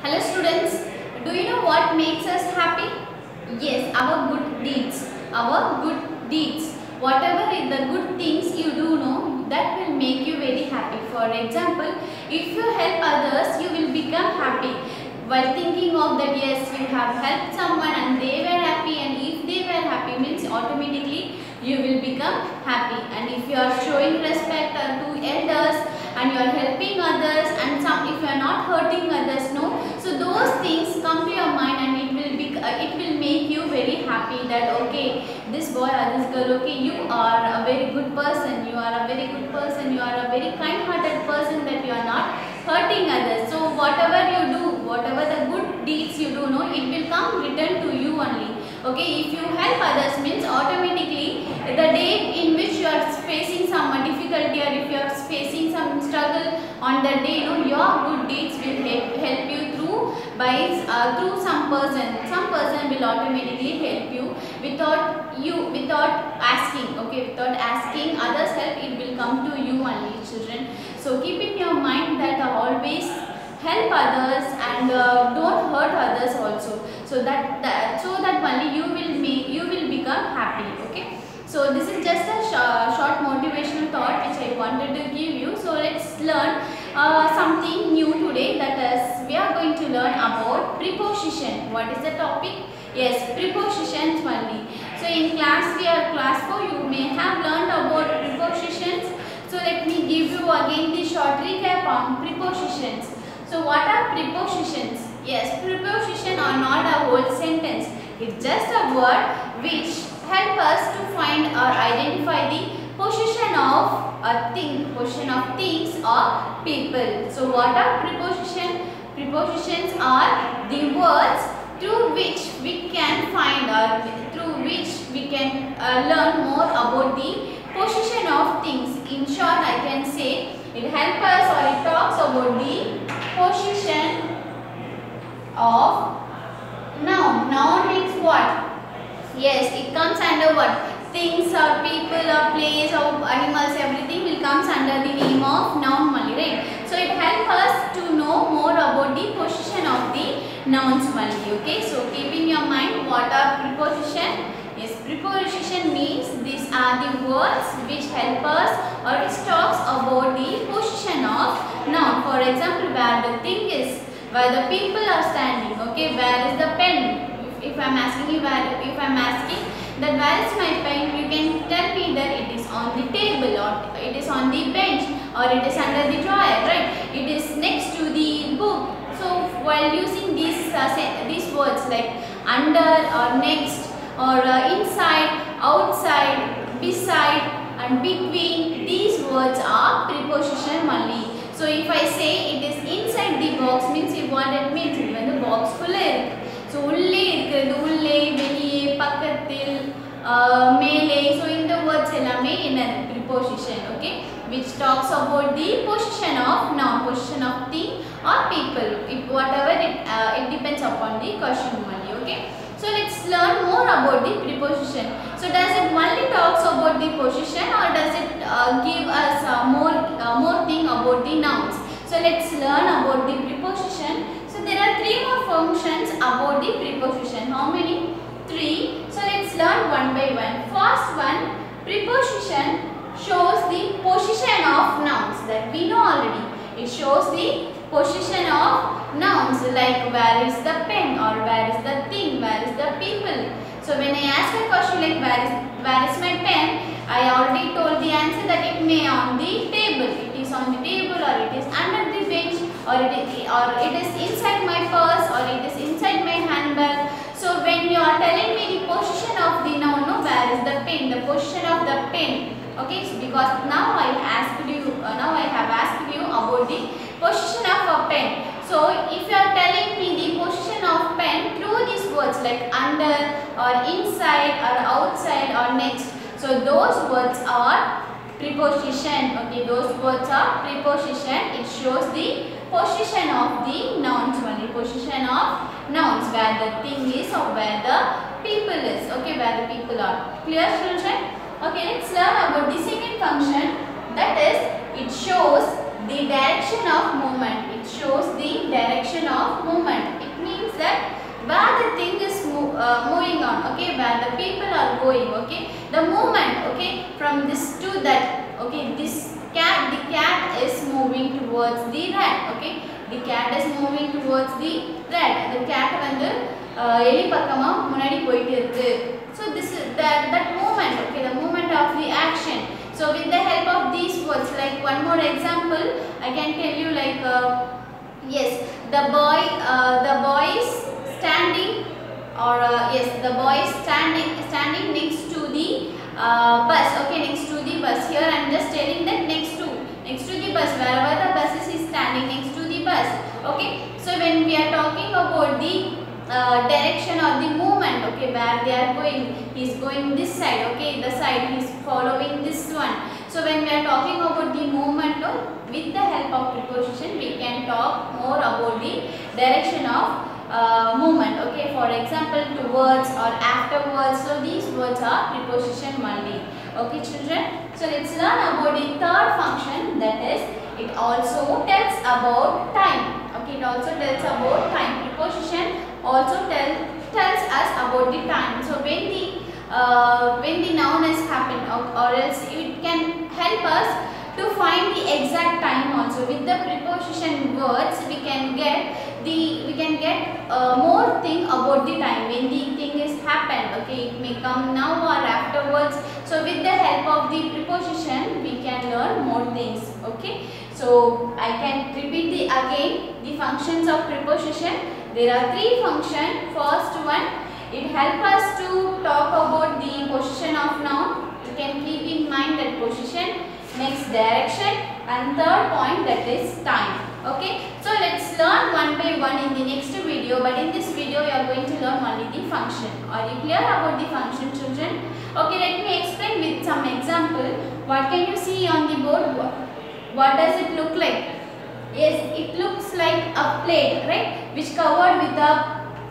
Hello students, do you know what makes us happy? Yes, our good deeds. Our good deeds. Whatever is the good things you do know, that will make you very happy. For example, if you help others, you will become happy. While thinking of that, yes, you have helped someone and they were happy, and if they were happy means automatically you will become happy. And if you are showing respect to elders and you are helping others, and if you are not hurting others, no, so those things come to your mind and it will make you very happy that okay, this boy or this girl, okay, you are a very good person, you are a very good person, you are a very kind hearted person, that you are not hurting others. So whatever you do, whatever the good deeds you do, no, it will come return to you only. Okay, if you help others means automatically the day in which you are facing some difficulty, or if you are facing some struggle on that day, your good deeds will help you through some person. Some person will automatically help you without asking. Okay, without asking others help, it will come to you only, children. So keep in your mind that always help others and don't hurt others also, so that only you will become happy. Okay, so this is just a short motivational thought which I wanted to give you. So let's learn something new today, that is we are going to learn about preposition. What is the topic? Yes, prepositions only. So in class 4 you may have learned about prepositions. So let me give you again the short recap on prepositions. So what are prepositions? Yes, preposition are not a whole sentence. It's just a word which help us to find or identify the position of a thing, position of things or people. So what are preposition? Prepositions are the words through which we can find or through which we can learn more about the position of things. In short, I can say it helps us, or it talks about the position of noun. Noun means what? Yes, it comes under what? Things or people or place or animals, everything will comes under the name of noun only, right? So it helps us to know more about the position of the nouns only. Okay, so keep in your mind what are preposition. Yes, preposition means these are the words which help us or which talks about the position of noun. For example, where the thing is, where the people are standing. Okay, where is the pen? If I am asking you if I am asking that where is my pen, you can tell me that it is on the table, or it is on the bench, or it is under the drawer, right? It is next to the book. So while using these words like under or next or inside, outside, beside and between, these words are preposition only. So if I say it is inside the box means what it means, when the box full is. So ulle irukkiradhu, ulle, veliye, pakkathil, mele. So in the words ellame enna preposition, okay, which talks about the position of noun, position of thing or people. Whatever it depends upon the question only. Okay, so let's learn more about the preposition. So does it only talks about the position, or does it give us more thing about the nouns? So let's learn about the preposition. So there are 3 more functions about the preposition. How many? 3. So let's learn one by one. First one, preposition shows the position of nouns, that we know already. It shows the position of nouns, like where is the pen, or where is the thing, where is the people. So when I ask a question like where is my pen, I already told the answer that it may on the table. It is on the table, or it is under the bench, or it is inside my purse, or it is inside my handbag. So when you are telling me the position of the noun, no, where is the pen, the position of the pen. Okay, so because now I have asked you about the position of a pen. So if you are telling me the position of pen through these words like under or inside or outside or next, so those words are preposition. Okay, those words are preposition. It shows the position of the nouns only, position of nouns, where the thing is or where the people is. Okay, where the people are. Clear, children? Okay, let's learn about the second function, that is it shows the direction of movement. It shows the direction of movement. where the people are going, okay. The movement, okay, from this to that, okay. This cat, the cat is moving towards the rat, okay. The cat is moving towards the rat. The cat வந்து எலி பக்கமா முன்னாடி போயிட்டு இருக்கு. So this is that movement, okay, the movement of the action. So with the help of these words, like one more example I can tell you, like yes, the boy is standing, or yes, the boy is standing next to the bus, okay, next to the bus. Here I am just telling that next to the bus, wherever the bus is standing next to the bus, okay. So when we are talking about the direction or the movement, okay, where they are going, he is going this side, okay, the side he is following this one. So when we are talking about the movement, no, with the help of preposition we can talk more about the direction of movement, okay. For example, towards or afterwards. So these words are preposition only, okay children. So let's learn about the third function, that is it also tells about time, okay. It also tells about time. Preposition also tells us about the time. So when the noun has happened, or else it can help us to find the exact time also. With the preposition words we can get more thing about the time, when the thing is happened, okay. It may come now or afterwards. So with the help of the preposition we can learn more things, okay. So I can repeat again the functions of preposition. There are three functions. First one, it helps us to talk about the position of noun. You can keep in mind that position. Next, direction, and third point, that is time, okay. So let's learn one by one in the next video, but in this video we are going to learn only the function. Are you clear about the function, children? Okay, let me explain with some example. What can you see on the board? What does it look like? Yes, it looks like a plate, right, which covered with a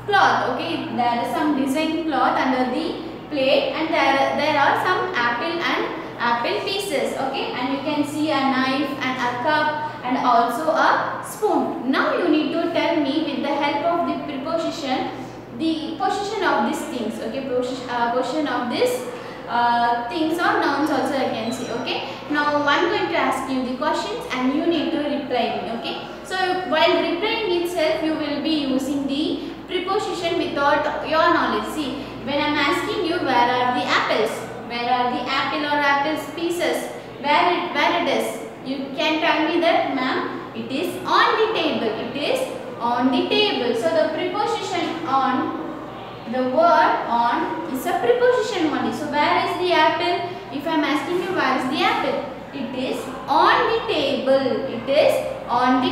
cloth, okay. There is some design cloth under the plate, and there are some apple pieces, okay. And you can see a knife and a cup and also a spoon. Now you need to tell me with the help of the preposition the position of these things, okay. Position of this things or nouns also I can see, okay. Now I am going to ask you the questions and you need to reply me, okay. So while replying itself you will be using the preposition without your knowledge. See, when I am asking you where are the apples, where are the apple or apples pieces, where it is, you can tell me that, ma'am, it is on the table, it is on the table. So the preposition on, the word on is a preposition only. So where is the apple? If I am asking you where is the apple, it is on the table, it is on the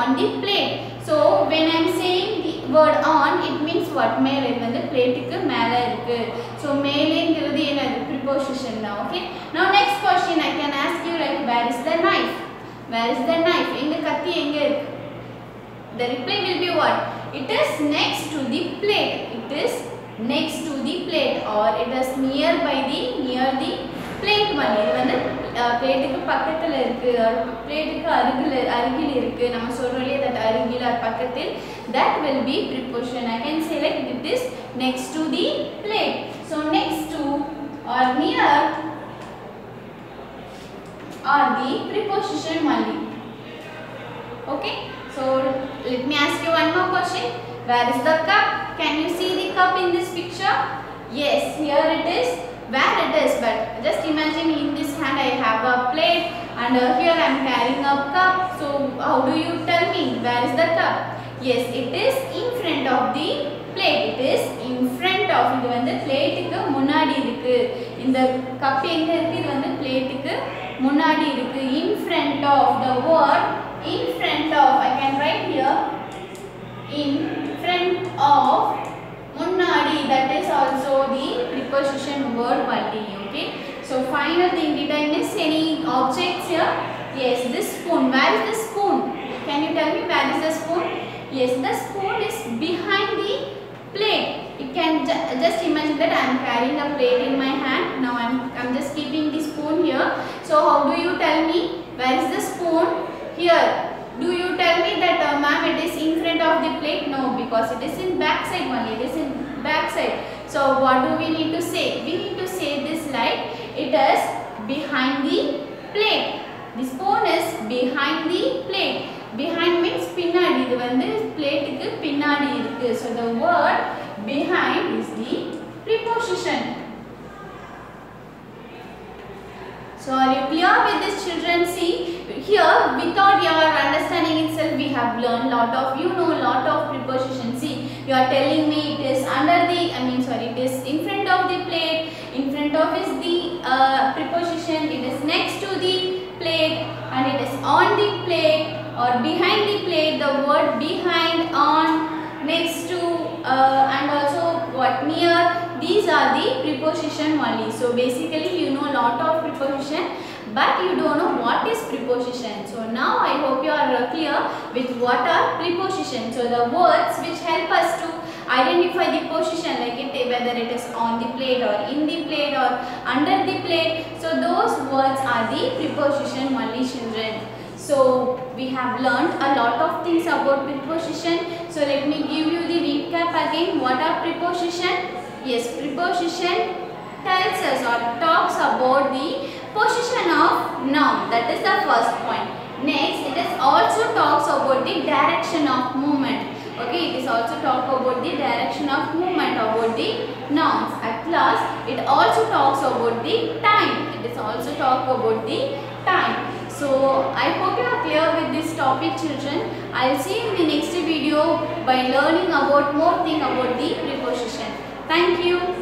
on the plate. So when I am saying the word on, it means what? மேலே வந்து பிளேட்டுக்கு மேலே இருக்கு. So மேலேங்கிறது என்னது? Preposition now, okay. Now next question I can ask you, like, where is the knife? Where is the knife? எங்க கத்தி எங்க இருக்கு? The reply will be what? It is next to the plate. It is next to the plate, or it is near the plate only. இது வந்து பிளேட்டுக்கு பக்கத்துல இருக்கு, பிளேட்டுக்கு அருகில் இருக்கு. நம்ம சொல்றோம்ல that அருகில் or பக்கத்தில், that will be preposition. I can say like it is next to the plate. So next to or near are the preposition only. Okay. So let me ask you one more question. Where is the cup? Can you see the cup in this picture? Yes, here it is. Where it is? But just imagine in this hand I have a plate, and here I am carrying a cup. So how do you tell me where is the cup? Yes, it is in front of the plate. It is in front of. இது வந்து பிளேட்டுக்கு முன்னாடி இருக்கு. இந்த cup எங்க இருக்கு? இது வந்து பிளேட்டுக்கு முன்னாடி இருக்கு. In front of, the word in front of, I can write here in front of, முன்னாடி, that is also the preposition word only, okay. So final thing, did I miss any objects here? Yes, this spoon. Where is the spoon? Can you tell me where is the spoon? Yes, the spoon is behind the plate. You can just imagine that I am carrying a plate in my hand. Now I'm just keeping the spoon here. So how do you tell me where is the spoon? Here. Do you tell me that ma'am, it is in front of the plate? No, because it is in back side only. It is in back side. So what do we need to say? We need to say this like it is behind the plate. The spoon is behind the plate. Behind means பின்னாடி. இது வந்து பிளேட்டுக்கு பின்னாடி இருக்கு. So the word behind is the preposition. So are you clear with this, children? See here, without your understanding itself, we have learned lot of, you know, lot of preposition. See, you are telling me it is under the, it is in front of the plate. In front of is the preposition. It is next to the plate, and it is on the plate or behind the plate. The word behind, on, next to, and also what, near. These are the preposition only. So basically you know lot of preposition, but you don't know what is preposition. So now I hope you are clear with what are preposition. So the words which help us to identify the position, like whether it is on the plate or in the plate or under the plate. So those words are the preposition only, children. So we have learned a lot of things about preposition. So let me give you the recap again. What are preposition? Yes, preposition tells us or talks about the position of noun. That is the first point. Next, it is also talks about the direction of movement. Okay, it is also talk about the direction of movement about the nouns. At last, it also talks about the time. It is also talk about the time. So I hope you are clear with this topic, children. I'll see you in the next video by learning about more thing about the preposition. Thank you.